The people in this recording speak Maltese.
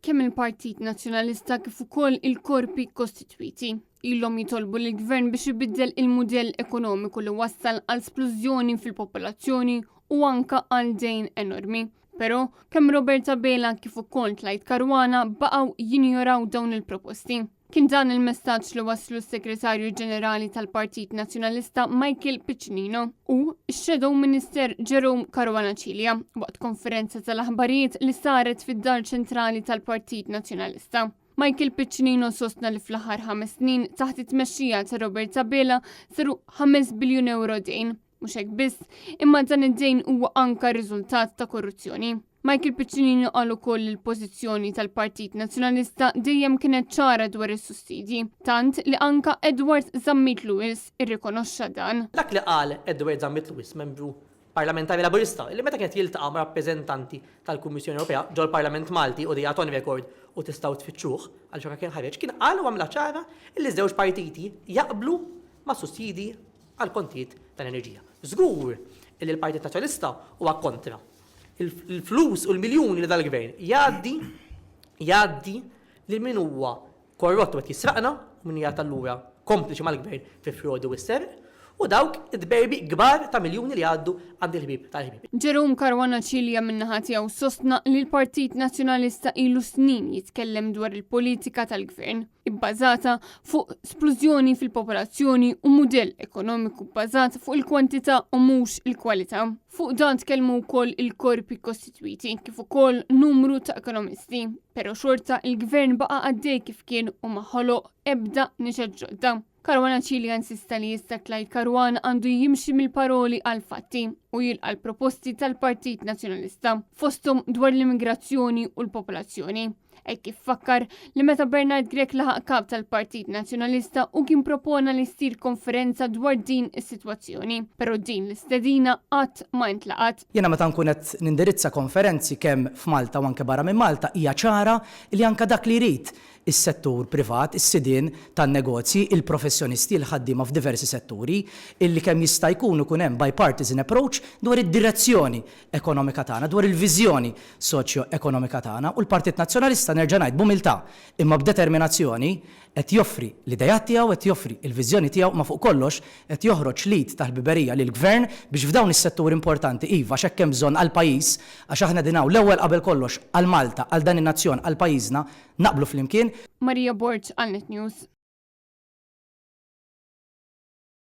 Kemm il-Partit Nazzjonalista kif ukoll il-korpi kostitwiti ilhom jitolbu lill-Gvern biex ibiddel il-mudell ekonomiku li wassal għal splużjoni fil-popolazzjoni u anka għal dejn enormi. Però kemm Roberta Bela kif ukoll Tlaid Caruana baqgħu jinjoraw dawn il-proposti. Kien dan il-messaġġ li waslu s-Segretarju Ġenerali tal-Partit Nazzjonalista Michael Piccinino u x-Shadow Minister Jerome Caruana Cilja waqt konferenza tal-aħbarijiet li saret fid-Dar Ċentrali tal-Partit Nazzjonalista. Michael Piccinino sostna li fl-aħħar 5 snin taħt it-tmexxija ta' Roberta Bela saru 5 biljun euro dejn. Mhux hekk biss, imma dan id-dejn huwa anka riżultat ta' korruzzjoni. Michael Piccinino qal ukoll il-pożizzjoni tal-Partit Nazzjonalista dejjem kienet ċara dwar is-sussidji, tant li anka Edward Zammit Lewis irrikonoxxa dan. Dak li qal Edward Zammit Lewis, membru parlamentari laburista, li meta kienet jiltaqa' ma' rappreżentanti tal-Kummissjoni Ewropea ġol Parlament Malti u dejja on record u tistgħu tfittxuh għal xi kien ħareġ, kien qal u għamla ċara li żewġ partiti jaqblu ma' sussidji għal kontijiet tal-enerġija. Żgur li l-Partit Nazzjonalista huwa kontra. Il-flus u l-miljoni li dal-gvern jgħaddi li min huwa korrottu qed jisraqna u min jagħti allura kompliċi mal-gvern fi frodi u s-serq u dawk id-berbi kbar ta' miljuni li għaddu għand il-ħbib tal-ħbib. Jerome Caruana Cilja min-naħa tiegħu sostna li l-Partit Nazzjonalista ilu snin jitkellem dwar il-politika tal-gvern ibbażata fuq splużjoni fil-popolazzjoni u mudell ekonomiku bbażat fuq il-kwantità u mhux il-kwalità. Fuq dan tkellmu wkoll il-korpi kostitwiti kif ukoll numru ta' ekonomisti, però xorta il-gvern baqa' għaddej kif kien u ma ħoloq ebda niċed ġodda. Caruana Cilja insista li jista' Tlaid Caruana għandu jimxi mill-paroli għal fatti u jilqa' l-proposti tal-Partit Nazzjonalista fosthom dwar l-immigrazzjoni u l-popolazzjoni. Kif fakkar li meta Bernard Grech laħaq kap tal-Partit Nazzjonalista u kien propona li ssir konferenza dwar din is-sitwazzjoni, però din l-istedina qatt ma intlaqat. Jiena meta nkun qed nindirizza konferenzi kemm f'Malta u anke barra minn Malta hija ċara li anke dak li jrid is-settur privat, is-sidien tan-negozji, il-professjonisti l-ħaddiema f'diversi setturi, illi kemm jista' jkun ikun hemm bipartisan approach dwar id-direzzjoni ekonomika tagħna, dwar il-viżjoni soċjo-ekonomika tagħna u l-Partit Nazzjonalista nerġa' ngħid b'umiltà imma b'determinazzjoni qed joffri l-idejat tiegħu, qed joffri l-viżjoni tiegħu ma fuq kollox qed joħroġ lid tal-ħbiberija lill-Gvern biex f'dawn is-setturi importanti iva x'hekk hemm bżonn għall-pajjiż għax aħna dinaw l-ewwel qabel kollox għal Malta, għal dan in-nazzjon, għal pajjiżna naqblu flimkien. Marija Borġ, Alnet News.